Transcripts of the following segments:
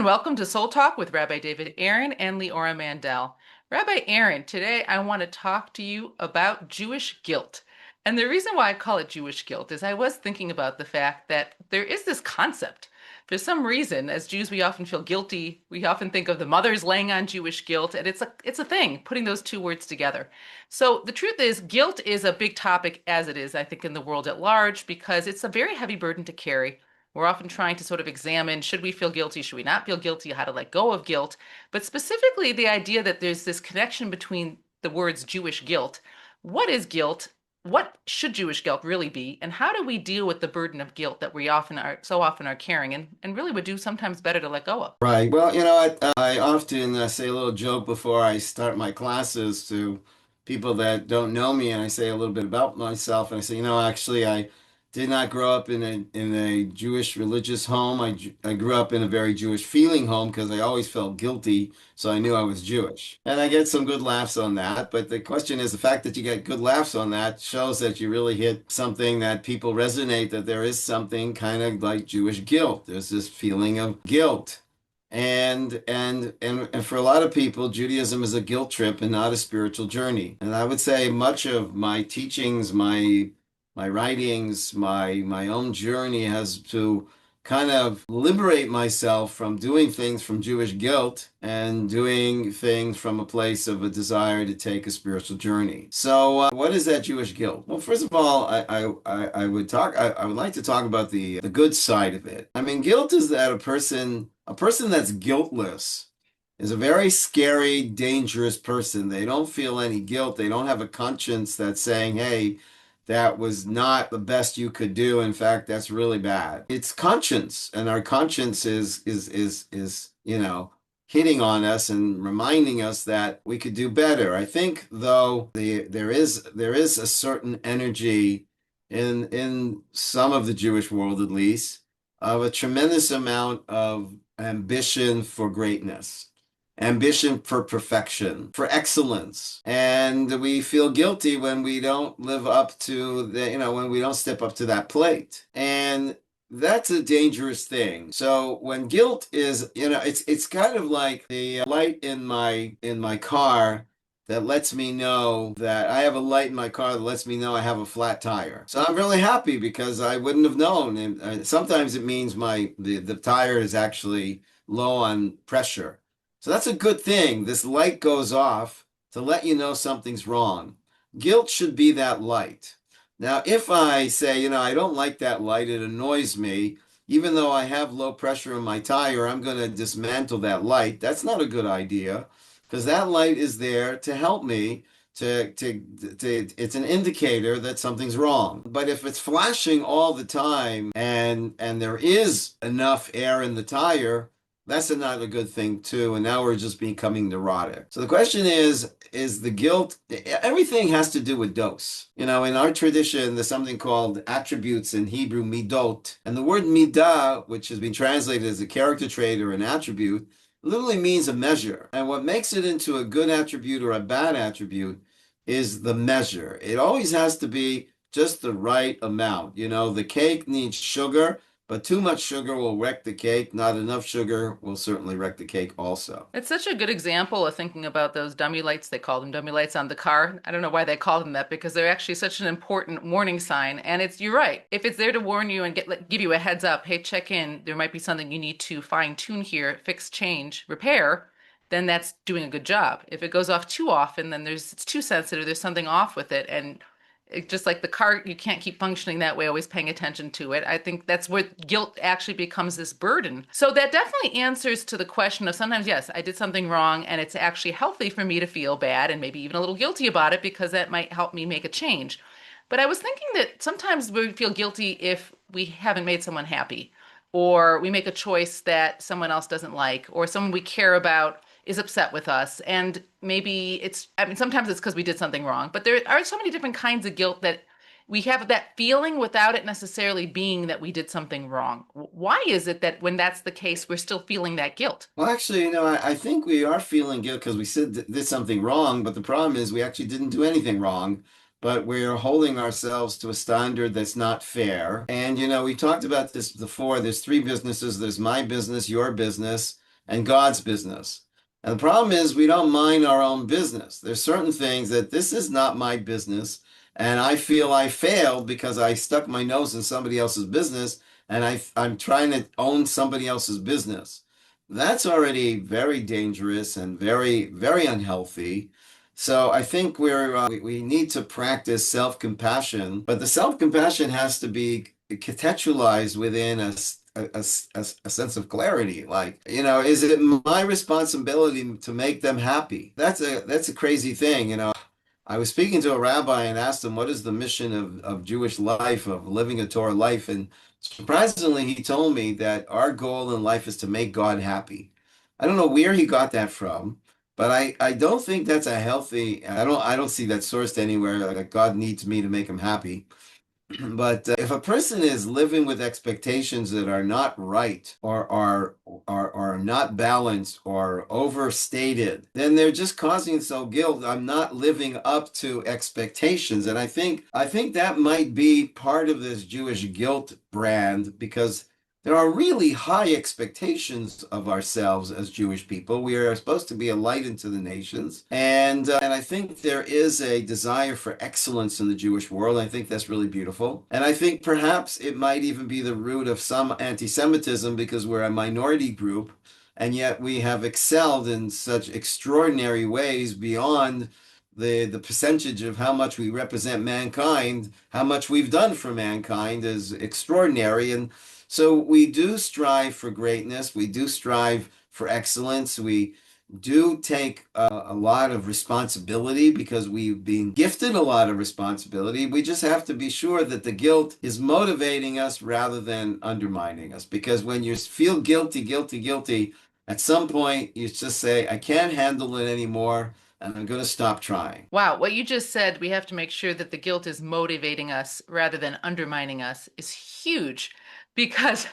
welcome to Soul Talk with Rabbi David Aaron and Leora Mandel. Rabbi Aaron, today I want to talk to you about Jewish guilt. And the reason why I call it Jewish guilt is I was thinking about the fact that there is this concept. For some reason, as Jews, we often feel guilty. We often think of the mothers laying on Jewish guilt, and it's a thing, putting those two words together. So the truth is, guilt is a big topic as it is, I think, in the world at large, because it's a very heavy burden to carry. We're often trying to sort of examine, should we feel guilty? Should we not feel guilty? How to let go of guilt. But specifically, the idea that there's this connection between the words Jewish guilt. What is guilt? What should Jewish guilt really be? And how do we deal with the burden of guilt that we so often are carrying and really would do sometimes better to let go of? Right. Well, I often say a little joke before I start my classes to people that don't know me, and I say a little bit about myself, and I say, actually, I did not grow up in a Jewish religious home. I grew up in a very Jewish feeling home because I always felt guilty, so I knew I was Jewish. And I get some good laughs on that, but the question is the fact that you get good laughs on that shows that you really hit something that people resonate, that there is something kind of like Jewish guilt. There's this feeling of guilt. And for a lot of people, Judaism is a guilt trip and not a spiritual journey. And I would say much of my teachings, my writings, my own journey has to kind of liberate myself from doing things from Jewish guilt and doing things from a place of a desire to take a spiritual journey. So, what is that Jewish guilt? Well, first of all, I would like to talk about the good side of it. I mean, guilt is that a person that's guiltless is a very scary, dangerous person. They don't feel any guilt. They don't have a conscience that's saying, hey, that was not the best you could do. In fact, that's really bad. It's conscience, and our conscience is hitting on us and reminding us that we could do better. I think, though, there is a certain energy in some of the Jewish world, at least, of a tremendous amount of ambition for greatness, ambition for perfection, for excellence. And we feel guilty when we don't live up to when we don't step up to that plate. And that's a dangerous thing. So when guilt is, it's kind of like the light in my car that lets me know that I have a light in my car that lets me know I have a flat tire. So I'm really happy because I wouldn't have known. And sometimes it means the tire is actually low on pressure. So that's a good thing. This light goes off to let you know something's wrong. Guilt should be that light. Now, if I say, I don't like that light, it annoys me, even though I have low pressure in my tire, I'm going to dismantle that light. That's not a good idea because that light is there to help me it's an indicator that something's wrong. But if it's flashing all the time and there is enough air in the tire, that's not a good thing too. And now we're just becoming neurotic. So the question is the guilt, everything has to do with dose. In our tradition, there's something called attributes in Hebrew, midot. And the word midah, which has been translated as a character trait or an attribute, literally means a measure. And what makes it into a good attribute or a bad attribute is the measure. It always has to be just the right amount. The cake needs sugar, but too much sugar will wreck the cake. Not enough sugar will certainly wreck the cake also. It's such a good example of thinking about those dummy lights. They call them dummy lights on the car. I don't know why they call them that because they're actually such an important warning sign. And you're right. If it's there to warn you and give you a heads up, hey, check in, there might be something you need to fine tune here, fix, change, repair, then that's doing a good job. If it goes off too often, then it's too sensitive, there's something off with it. And just like the car, you can't keep functioning that way, always paying attention to it. I think that's where guilt actually becomes this burden. So that definitely answers to the question of sometimes, yes, I did something wrong, and it's actually healthy for me to feel bad and maybe even a little guilty about it because that might help me make a change. But I was thinking that sometimes we feel guilty if we haven't made someone happy, or we make a choice that someone else doesn't like, or someone we care about is upset with us. And maybe sometimes it's because we did something wrong, but there are so many different kinds of guilt that we have that feeling without it necessarily being that we did something wrong. Why is it that when that's the case, we're still feeling that guilt? Well, actually, I think we are feeling guilt because we said did something wrong, but the problem is we actually didn't do anything wrong. But we're holding ourselves to a standard that's not fair. And, we talked about this before. There's three businesses. There's my business, your business, and God's business. And the problem is we don't mind our own business. There's certain things that this is not my business, and I feel I failed because I stuck my nose in somebody else's business, and I'm trying to own somebody else's business. That's already very dangerous and very, very unhealthy. So I think we need to practice self-compassion, but the self-compassion has to be contextualized within a sense of clarity. Like, is it my responsibility to make them happy? That's a crazy thing. I was speaking to a rabbi and asked him what is the mission of Jewish life, of living a Torah life, and surprisingly, he told me that our goal in life is to make God happy. I don't know where he got that from, but I don't think that's a healthy. I don't see that sourced anywhere. Like God needs me to make him happy. But if a person is living with expectations that are not right or are not balanced or overstated, then they're just causing so guilt. I'm not living up to expectations, and I think that might be part of this Jewish guilt brand because there are really high expectations of ourselves as Jewish people. We are supposed to be a light into the nations, and I think there is a desire for excellence in the Jewish world. I think that's really beautiful, and I think perhaps it might even be the root of some anti-Semitism because we're a minority group, and yet we have excelled in such extraordinary ways beyond the percentage of how much we represent mankind, how much we've done for mankind is extraordinary. And so we do strive for greatness. We do strive for excellence. We do take a lot of responsibility because we've been gifted a lot of responsibility. We just have to be sure that the guilt is motivating us rather than undermining us. Because when you feel guilty, guilty, guilty, at some point you just say, I can't handle it anymore, and I'm going to stop trying. Wow, what you just said, we have to make sure that the guilt is motivating us rather than undermining us, is huge because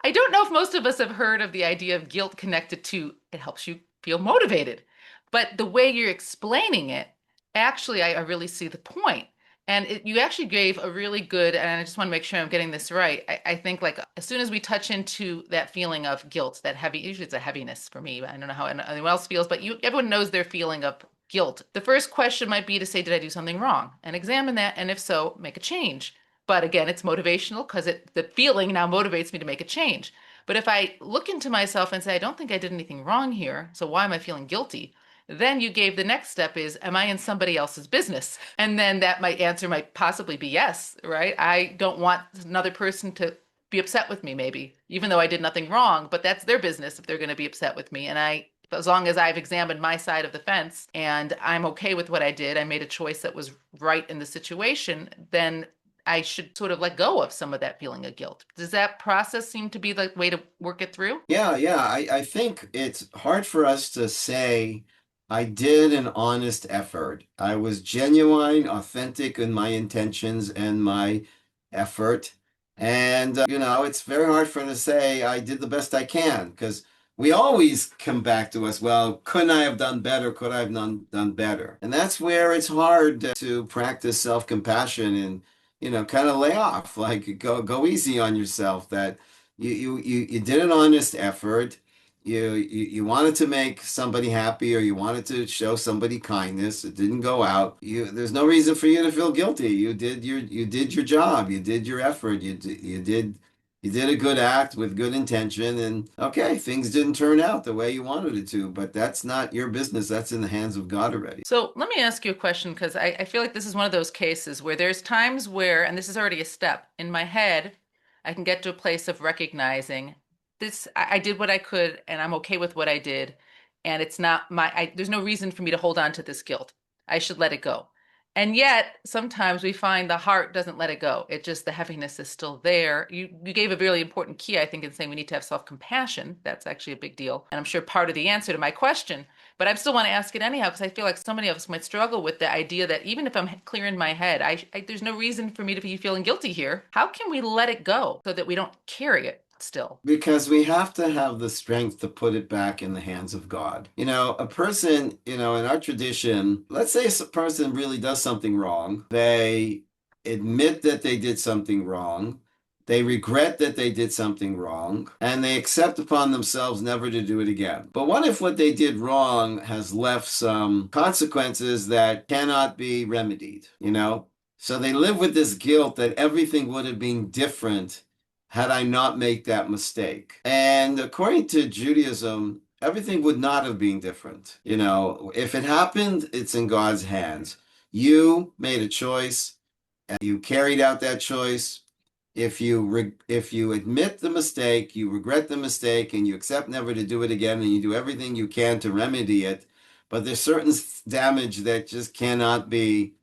I don't know if most of us have heard of the idea of guilt connected to it helps you feel motivated. But the way you're explaining it, actually, I really see the point. And you actually gave a really good, and I just want to make sure I'm getting this right. I think like as soon as we touch into that feeling of guilt, that heavy, usually it's a heaviness for me. I don't know how anyone else feels, but everyone knows their feeling of guilt. The first question might be to say, did I do something wrong? And examine that. And if so, make a change. But again, it's motivational because the feeling now motivates me to make a change. But if I look into myself and say, I don't think I did anything wrong here, so why am I feeling guilty? Then you gave the next step is, am I in somebody else's business? And then that might answer might possibly be yes, right? I don't want another person to be upset with me, maybe, even though I did nothing wrong, but that's their business if they're going to be upset with me. And as long as I've examined my side of the fence and I'm okay with what I did, I made a choice that was right in the situation, then I should sort of let go of some of that feeling of guilt. Does that process seem to be the way to work it through? Yeah, yeah. I think it's hard for us to say, I did an honest effort. I was genuine, authentic in my intentions and my effort. And, it's very hard for us to say, I did the best I can, because we always come back to us, well, couldn't I have done better? Could I have done better? And that's where it's hard to practice self-compassion and, kind of lay off, like go easy on yourself that you did an honest effort. You wanted to make somebody happy or you wanted to show somebody kindness. It didn't go out. There's no reason for you to feel guilty. You did your job. You did your effort. You did a good act with good intention, and okay, things didn't turn out the way you wanted it to, but that's not your business. That's in the hands of God already. So let me ask you a question because I feel like this is one of those cases where there's times where, and this is already a step in my head, I can get to a place of recognizing this, I did what I could and I'm okay with what I did. And it's not there's no reason for me to hold on to this guilt. I should let it go. And yet sometimes we find the heart doesn't let it go. It just, the heaviness is still there. You gave a really important key, I think, in saying we need to have self-compassion. That's actually a big deal. And I'm sure part of the answer to my question. But I still want to ask it anyhow because I feel like so many of us might struggle with the idea that even if I'm clear in my head, there's no reason for me to be feeling guilty here. How can we let it go so that we don't carry it still? Because we have to have the strength to put it back in the hands of God. A person, in our tradition, let's say a person really does something wrong. They admit that they did something wrong. They regret that they did something wrong, and they accept upon themselves never to do it again. But what if what they did wrong has left some consequences that cannot be remedied, you know? So they live with this guilt that everything would have been different had I not made that mistake. And according to Judaism, everything would not have been different. You know, if it happened, it's in God's hands. You made a choice and you carried out that choice. If you admit the mistake, you regret the mistake, and you accept never to do it again, and you do everything you can to remedy it, but there's certain damage that just cannot be,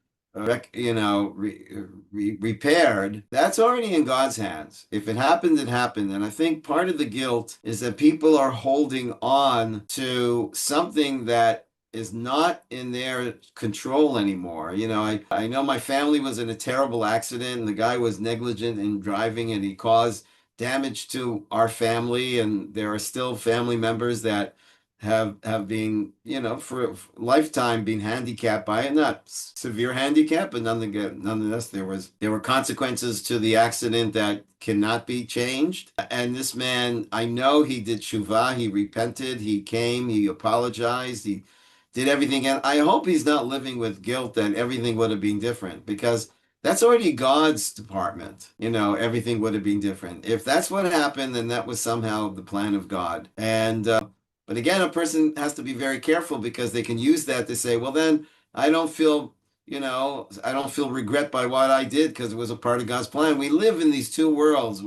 repaired. That's already in God's hands. If it happened, it happened. And I think part of the guilt is that people are holding on to something that is not in their control anymore. You know, I know my family was in a terrible accident and the guy was negligent in driving and he caused damage to our family. And there are still family members that have been, you know, for a lifetime been handicapped by it. Not severe handicap, but nonetheless, there were consequences to the accident that cannot be changed. And this man, I know he did tshuva, he repented, he came, he apologized, he did everything. And I hope he's not living with guilt that everything would have been different because that's already God's department. You know, everything would have been different. If that's what happened, then that was somehow the plan of God. But again, a person has to be very careful because they can use that to say, well, then I don't feel, I don't feel regret by what I did because it was a part of God's plan. We live in these two worlds.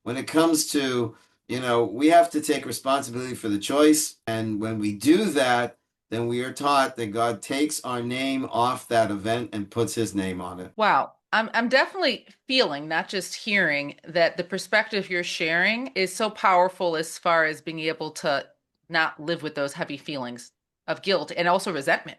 When it comes to, we have to take responsibility for the choice. And when we do that, then we are taught that God takes our name off that event and puts his name on it. Wow. I'm definitely feeling, not just hearing, that the perspective you're sharing is so powerful as far as being able to not live with those heavy feelings of guilt and also resentment.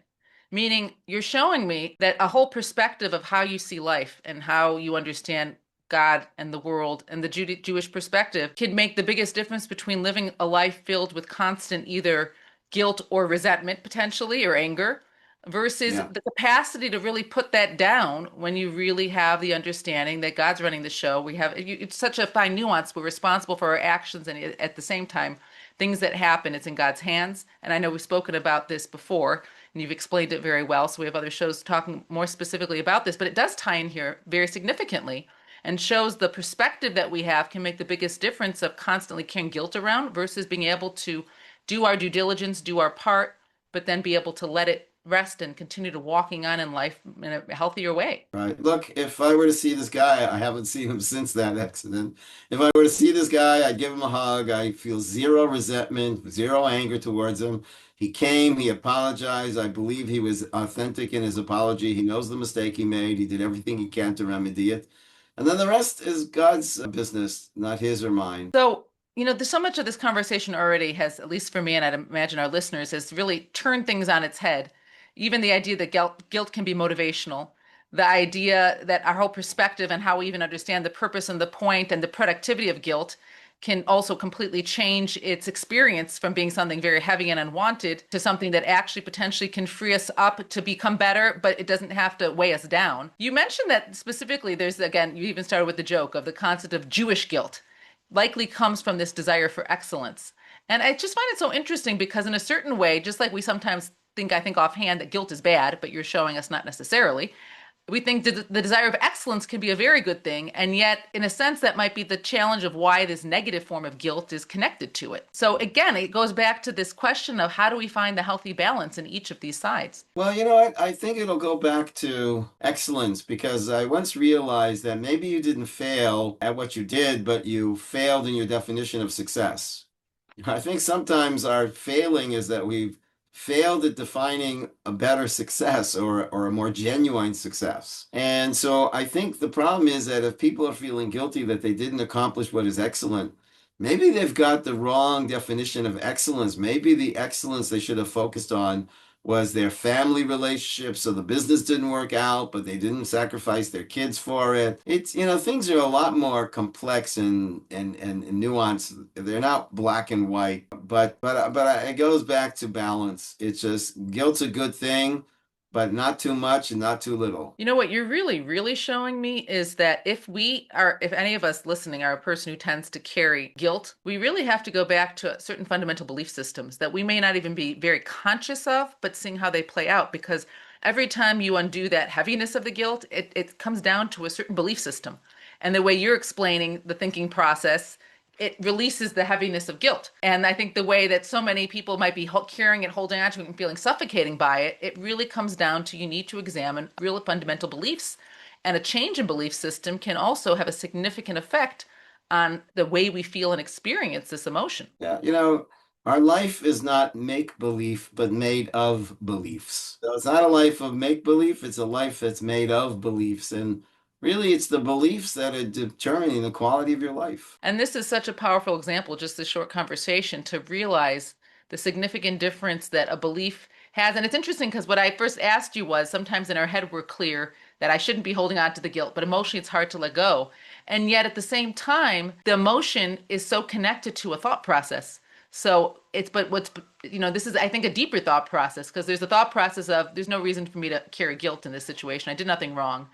Meaning, you're showing me that a whole perspective of how you see life and how you understand God and the world and the Jewish perspective can make the biggest difference between living a life filled with constant either guilt or resentment potentially or anger versus Yeah. the capacity to really put that down when you really have the understanding that God's running the show. It's such a fine nuance. We're responsible for our actions, and at the same time, things that happen, it's in God's hands. And I know we've spoken about this before, and you've explained it very well. So we have other shows talking more specifically about this, but it does tie in here very significantly and shows the perspective that we have can make the biggest difference of constantly carrying guilt around versus being able to do our due diligence, do our part, but then be able to let it rest and continue to walking on in life in a healthier way. Right. Look, if I were to see this guy, I haven't seen him since that accident. If I were to see this guy, I'd give him a hug. I feel zero resentment, zero anger towards him. He came, he apologized. I believe he was authentic in his apology. He knows the mistake he made. He did everything he can to remedy it. And then the rest is God's business, not his or mine. So, there's so much of this conversation already has, at least for me, and I'd imagine our listeners, has really turned things on its head. Even the idea that guilt can be motivational, the idea that our whole perspective and how we even understand the purpose and the point and the productivity of guilt can also completely change its experience from being something very heavy and unwanted to something that actually potentially can free us up to become better, but it doesn't have to weigh us down. You mentioned that specifically there's, again, you even started with the joke of the concept of Jewish guilt likely comes from this desire for excellence. And I just find it so interesting because in a certain way, just like we sometimes I think offhand that guilt is bad, but you're showing us not necessarily. We think the desire of excellence can be a very good thing, and yet, in a sense, that might be the challenge of why this negative form of guilt is connected to it. So, again, it goes back to this question of how do we find the healthy balance in each of these sides? Well, you know what? I think it'll go back to excellence because I once realized that maybe you didn't fail at what you did, but you failed in your definition of success. I think sometimes our failing is that we've failed at defining a better success or a more genuine success. And so I think the problem is that if people are feeling guilty that they didn't accomplish what is excellent, maybe they've got the wrong definition of excellence. Maybe the excellence they should have focused on was their family relationship. So the business didn't work out, but they didn't sacrifice their kids for it. It's, things are a lot more complex and nuanced. They're not black and white, but it goes back to balance. It's just guilt's a good thing, but not too much and not too little. You know what you're really, really showing me is that if any of us listening are a person who tends to carry guilt, we really have to go back to certain fundamental belief systems that we may not even be very conscious of, but seeing how they play out. Because every time you undo that heaviness of the guilt, it comes down to a certain belief system. And the way you're explaining the thinking process, it releases the heaviness of guilt. And I think the way that so many people might be carrying it, holding on to it, and feeling suffocating by it, it really comes down to you need to examine real fundamental beliefs. And a change in belief system can also have a significant effect on the way we feel and experience this emotion. Yeah, our life is not make belief, but made of beliefs. So it's not a life of make belief, it's a life that's made of beliefs. And really, it's the beliefs that are determining the quality of your life. And this is such a powerful example, just this short conversation, to realize the significant difference that a belief has. And it's interesting because what I first asked you was sometimes in our head we're clear that I shouldn't be holding on to the guilt, but emotionally it's hard to let go. And yet at the same time, the emotion is so connected to a thought process. So it's, but what's, this is, I think, a deeper thought process because there's a thought process of there's no reason for me to carry guilt in this situation. I did nothing wrong.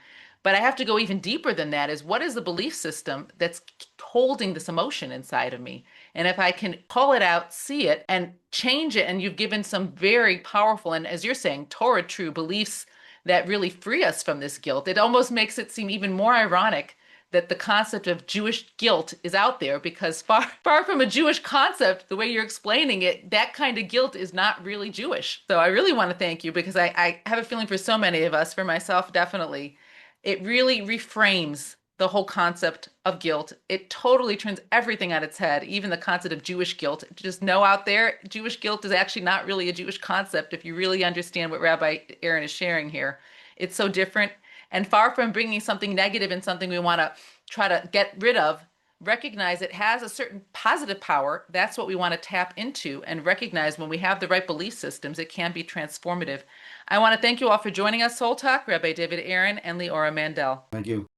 But I have to go even deeper than that is what is the belief system that's holding this emotion inside of me? And if I can call it out, see it, and change it, and you've given some very powerful and, as you're saying, Torah true beliefs that really free us from this guilt, it almost makes it seem even more ironic that the concept of Jewish guilt is out there because far from a Jewish concept, the way you're explaining it, that kind of guilt is not really Jewish. So I really want to thank you because I have a feeling for so many of us, for myself definitely, it really reframes the whole concept of guilt. It totally turns everything on its head, even the concept of Jewish guilt. Just know out there, Jewish guilt is actually not really a Jewish concept if you really understand what Rabbi Aaron is sharing here. It's so different and far from bringing something negative and something we want to try to get rid of, recognize it has a certain positive power. That's what we want to tap into and recognize when we have the right belief systems, it can be transformative. I want to thank you all for joining us, Soul Talk, Rabbi David Aaron and Leora Mandel. Thank you.